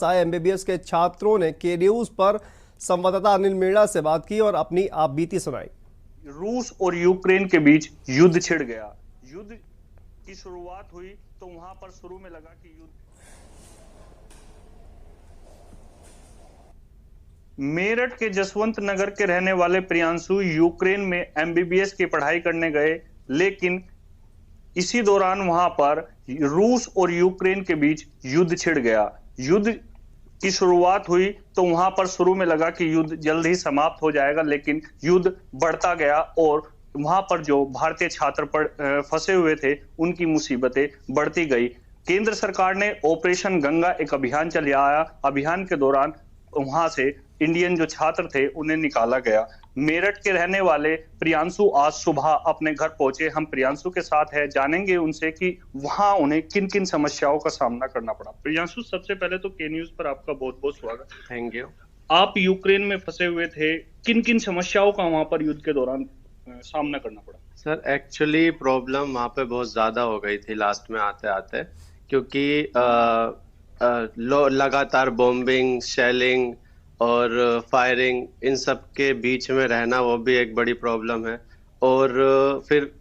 आए एमबीबीएस के छात्रों ने के न्यूज पर संवाददाता अनिल मीणा से बात की और अपनी आप बीती सुनाई। रूस और यूक्रेन के बीच युद्ध छिड़ गया। युद्ध की शुरुआत हुई तो वहां पर शुरू में लगा कि युद्ध। मेरठ के जसवंत नगर के रहने वाले प्रियांशु यूक्रेन में एमबीबीएस की पढ़ाई करने गए, लेकिन इसी दौरान वहां पर रूस और यूक्रेन के बीच युद्ध छिड़ गया। युद्ध की शुरुआत हुई तो वहां पर शुरू में लगा कि युद्ध जल्द ही समाप्त हो जाएगा, लेकिन युद्ध बढ़ता गया और वहां पर जो भारतीय छात्र फंसे हुए थे उनकी मुसीबतें बढ़ती गई। केंद्र सरकार ने ऑपरेशन गंगा एक अभियान चलाया। अभियान के दौरान वहां से इंडियन जो छात्र थे उन्हें निकाला गया। मेरठ के रहने वाले प्रियांशु आज सुबह अपने घर पहुंचे। हम प्रियांशु के साथ हैं, जानेंगे उनसे कि वहां उन्हें किन किन समस्याओं का सामना करना पड़ा। प्रियांशु, सबसे पहले तो के न्यूज पर आपका बहुत बहुत स्वागत। Thank you. आप यूक्रेन में फंसे हुए थे, किन किन समस्याओं का वहां पर युद्ध के दौरान सामना करना पड़ा? सर, एक्चुअली प्रॉब्लम वहाँ पे बहुत ज़्यादा हो गई थी लास्ट में आते आते, क्योंकि लगातार बॉम्बिंग, शेलिंग और फायरिंग, इन सब के बीच में रहना वो भी एक बड़ी प्रॉब्लम है। और फिर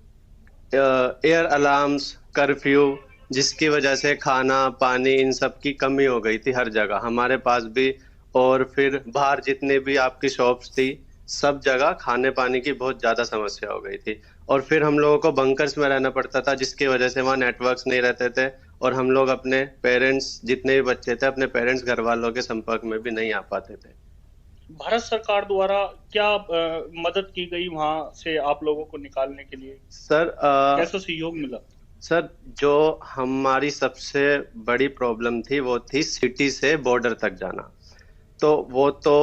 एयर अलार्म्स, कर्फ्यू, जिसकी वजह से खाना पानी इन सब की कमी हो गई थी हर जगह, हमारे पास भी। और फिर बाहर जितने भी आपकी शॉप्स थी, सब जगह खाने पानी की बहुत ज़्यादा समस्या हो गई थी। और फिर हम लोगों को बंकर्स में रहना पड़ता था, जिसकी वजह से वहाँ नेटवर्क्स नहीं रहते थे और हम लोग अपने पेरेंट्स, जितने भी बच्चे थे, अपने पेरेंट्स घर वालों के संपर्क में भी नहीं आ पाते थे। भारत सरकार द्वारा क्या मदद की गई वहां से आप लोगों को निकालने के लिए? सर, कैसा सहयोग मिला? सर, जो हमारी सबसे बड़ी प्रॉब्लम थी वो थी सिटी से बॉर्डर तक जाना। तो वो तो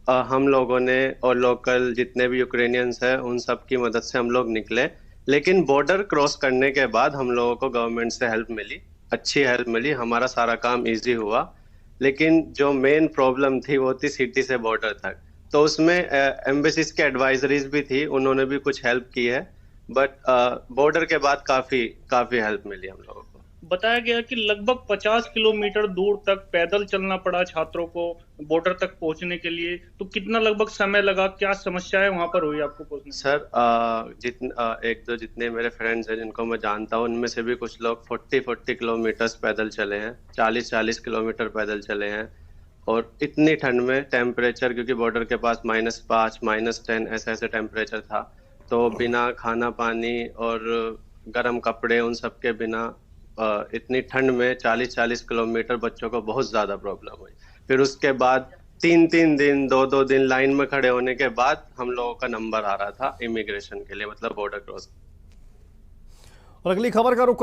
हम लोगों ने और लोकल जितने भी यूक्रेनियंस हैं उन सब की मदद से हम लोग निकले। लेकिन बॉर्डर क्रॉस करने के बाद हम लोगों को गवर्नमेंट से हेल्प मिली, अच्छी हेल्प मिली, हमारा सारा काम इजी हुआ। लेकिन जो मेन प्रॉब्लम थी वो थी सिटी से बॉर्डर तक। तो उसमें एम्बेसीज के एडवाइजरीज भी थी, उन्होंने भी कुछ हेल्प की है। बट बॉर्डर के बाद काफी हेल्प मिली हम लोगों को। बताया गया कि लगभग 50 किलोमीटर दूर तक पैदल चलना पड़ा छात्रों को बॉर्डर तक पहुंचने के लिए। तो कितना लगभग समय लगा, क्या समस्याएं वहां पर हुई आपको पहुंचने? सर, एक दो जितने मेरे फ्रेंड्स हैं जिनको मैं जानता हूँ, उनमें से भी कुछ लोग 40 किलोमीटर पैदल चले हैं, 40 किलोमीटर पैदल चले हैं। और इतनी ठंड में टेम्परेचर, क्योंकि बॉर्डर के पास -5, -10 ऐसे टेम्परेचर था, तो बिना खाना पानी और गर्म कपड़े उन सब के बिना इतनी ठंड में 40 किलोमीटर बच्चों को बहुत ज्यादा प्रॉब्लम हुई। फिर उसके बाद 3 दिन 2 दिन लाइन में खड़े होने के बाद हम लोगों का नंबर आ रहा था इमिग्रेशन के लिए, मतलब बॉर्डर क्रॉस। और अगली खबर का रुख